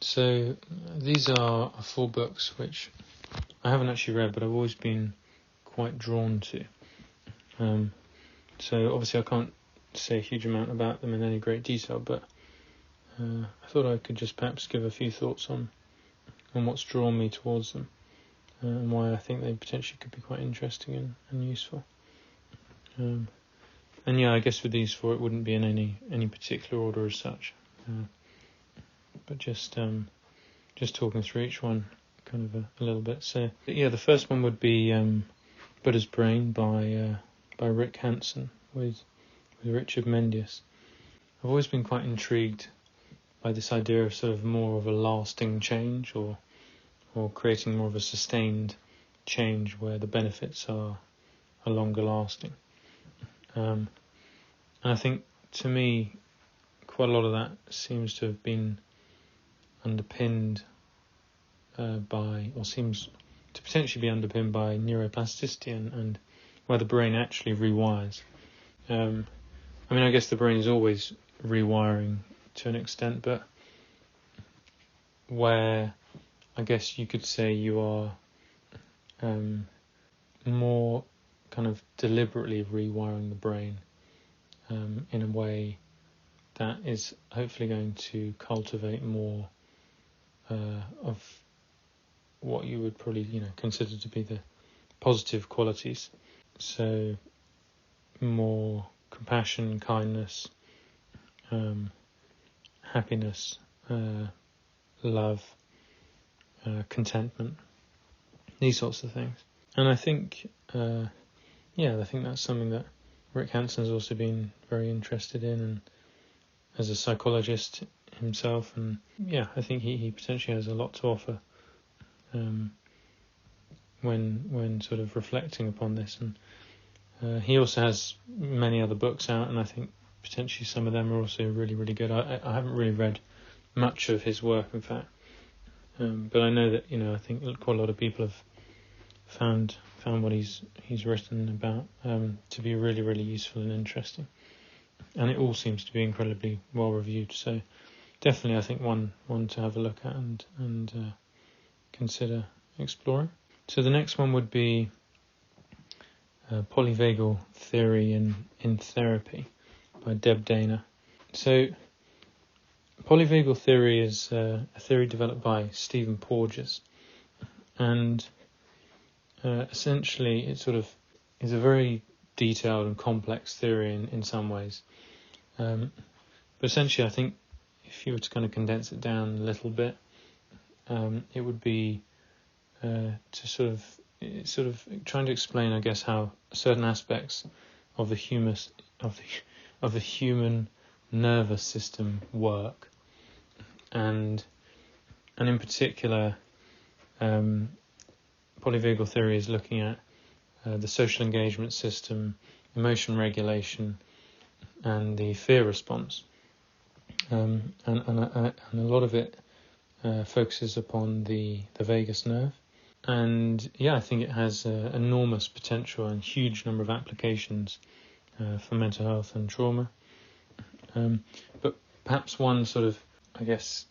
So these are 4 books which I haven't actually read, but I've always been quite drawn to. So obviously I can't say a huge amount about them in any great detail, but I thought I could just perhaps give a few thoughts on what's drawn me towards them, and why I think they potentially could be quite interesting and useful. And yeah, I guess with these 4 it wouldn't be in any particular order as such, but just talking through each one kind of a little bit. So yeah, the first one would be Buddha's Brain by Rick Hanson with Richard Mendius. I've always been quite intrigued by this idea of sort of more of a lasting change, or creating more of a sustained change where the benefits are longer lasting. And I think, to me, quite a lot of that seems to have been underpinned seems to potentially be underpinned by neuroplasticity and where the brain actually rewires. I guess the brain is always rewiring to an extent, but where I guess you could say you are more kind of deliberately rewiring the brain in a way that is hopefully going to cultivate more of what you would probably consider to be the positive qualities. So more compassion, kindness, happiness, love, contentment, these sorts of things. And I think I think that's something that Rick Hanson has also been very interested in, and as a psychologist himself, and I think he potentially has a lot to offer when sort of reflecting upon this. And he also has many other books out, and I think potentially some of them are also really, really good. I haven't really read much of his work, in fact, but I know that I think quite a lot of people have found what he's written about to be really, really useful and interesting, and it all seems to be incredibly well reviewed. So definitely, I think one to have a look at and consider exploring. So the next one would be Polyvagal Theory in Therapy by Deb Dana. So polyvagal theory is a theory developed by Stephen Porges, and essentially it sort of is a very detailed and complex theory in some ways. But essentially, I think if you were to kind of condense it down a little bit, it would be sort of trying to explain, I guess, how certain aspects of the human nervous system work, and in particular, polyvagal theory is looking at the social engagement system, emotion regulation, and the fear response, and a lot of it focuses upon the vagus nerve. And I think it has enormous potential and huge number of applications for mental health and trauma. But perhaps one sort of, I guess,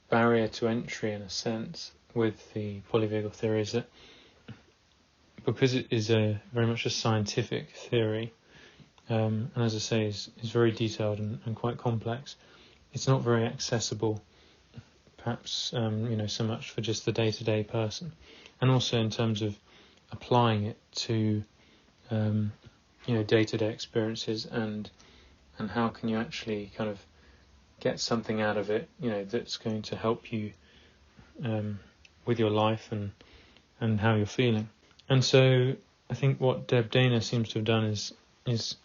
barrier to entry in a sense with the polyvagal theory is that because it is very much a scientific theory, and as I say is very detailed and quite complex, it's not very accessible, perhaps so much for just the day-to-day person, and also in terms of applying it to day-to-day experiences, and how can you actually kind of get something out of it that's going to help you with your life and how you're feeling. And so I think what Deb Dana seems to have done is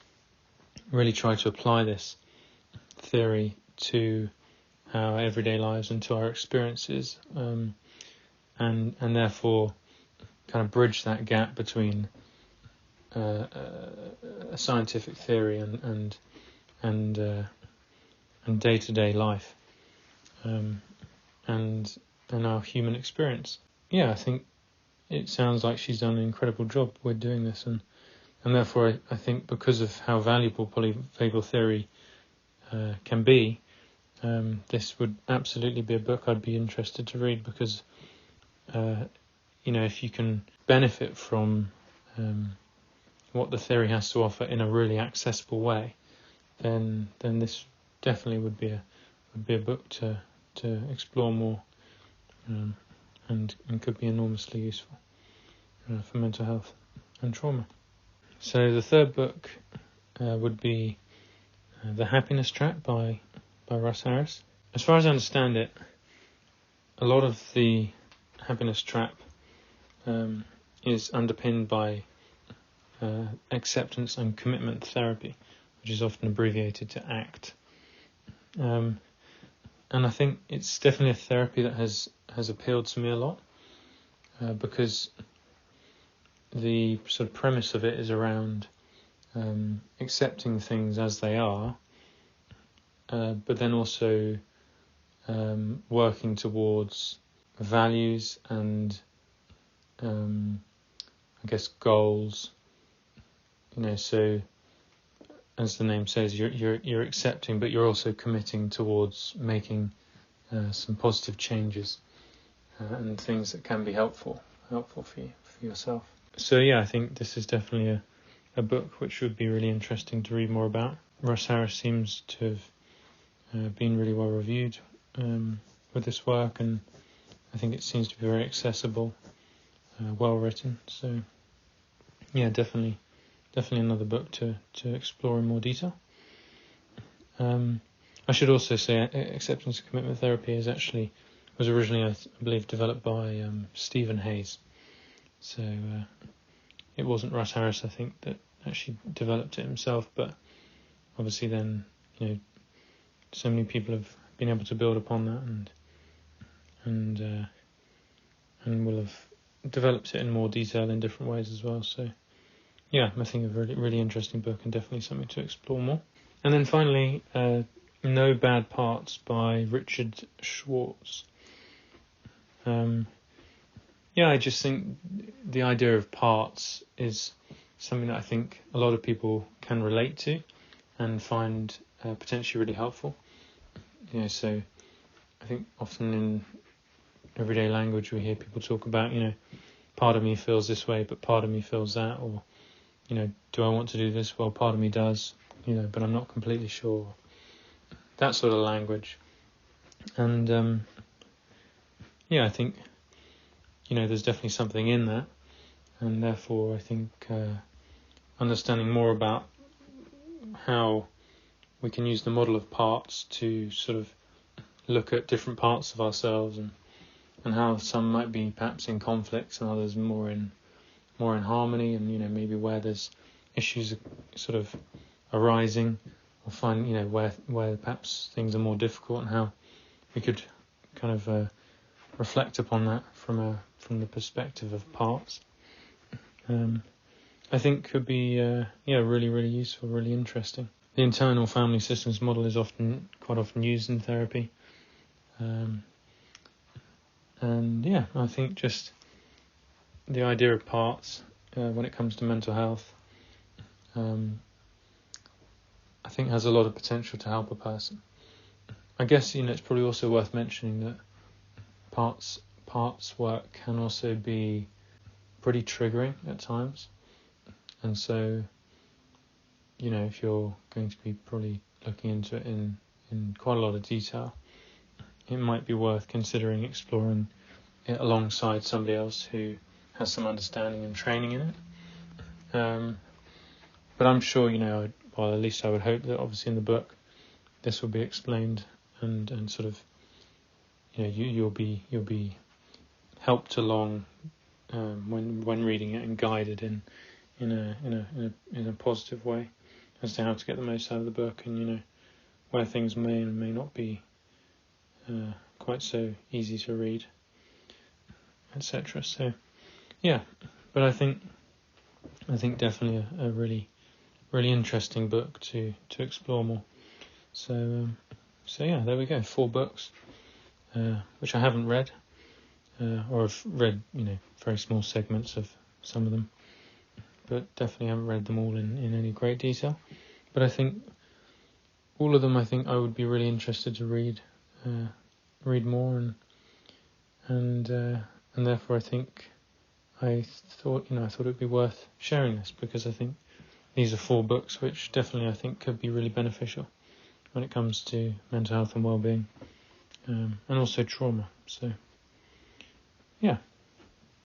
really try to apply this theory to our everyday lives and to our experiences, and therefore kind of bridge that gap between a scientific theory and day-to-day life, and our human experience. I think it sounds like she's done an incredible job with doing this, and therefore I think because of how valuable polyvagal theory can be, this would absolutely be a book I'd be interested to read, because if you can benefit from what the theory has to offer in a really accessible way, then this definitely would be a book to explore more, and could be enormously useful for mental health and trauma. So the third book would be The Happiness Trap by Russ Harris. As far as I understand it, a lot of the happiness trap is underpinned by acceptance and commitment therapy, which is often abbreviated to ACT. And I think it's definitely a therapy that has appealed to me a lot, because the sort of premise of it is around accepting things as they are, but then also working towards values and goals. So as the name says, you're accepting, but you're also committing towards making some positive changes and things that can be helpful for yourself. So yeah, I think this is definitely a book which would be really interesting to read more about. Russ Harris seems to have been really well reviewed with this work, and I think it seems to be very accessible, well written. So yeah, definitely another book to explore in more detail. I should also say acceptance and commitment therapy was originally, I believe, developed by Stephen Hayes. So it wasn't Russ Harris, I think, that actually developed it himself, but obviously then, so many people have been able to build upon that and will have developed it in more detail in different ways as well. So yeah, I think a really, really interesting book, and definitely something to explore more. And then finally, No Bad Parts by Richard Schwartz. I just think the idea of parts is something that I think a lot of people can relate to and find potentially really helpful. So I think often in everyday language we hear people talk about, part of me feels this way, but part of me feels that, or, do I want to do this? Well, part of me does, but I'm not completely sure. That sort of language. And I think, there's definitely something in that, and therefore I think understanding more about how we can use the model of parts to sort of look at different parts of ourselves, and how some might be perhaps in conflicts and others more in harmony, and maybe where there's issues sort of arising, or find where perhaps things are more difficult, and how we could kind of reflect upon that from the perspective of parts. I think could be really, really useful, really interesting. The internal family systems model is quite often used in therapy, I think just the idea of parts when it comes to mental health, I think has a lot of potential to help a person. I guess it's probably also worth mentioning that parts work can also be pretty triggering at times, and so if you're going to be probably looking into it in quite a lot of detail, it might be worth considering exploring it alongside somebody else who has some understanding and training in it. But I'm sure, at least I would hope that obviously in the book this will be explained and sort of, you'll be helped along when reading it, and guided in a positive way as to how to get the most out of the book, and where things may and may not be quite so easy to read, etc. So yeah, but I think definitely a really, really interesting book to explore more. So yeah, there we go, 4 books which I haven't read, or I've read very small segments of some of them, but definitely haven't read them all in any great detail. But I think all of them I think I would be really interested to read more, and therefore I think I thought it'd be worth sharing this, because I think these are 4 books which definitely I think could be really beneficial when it comes to mental health and well-being, and also trauma. So, yeah.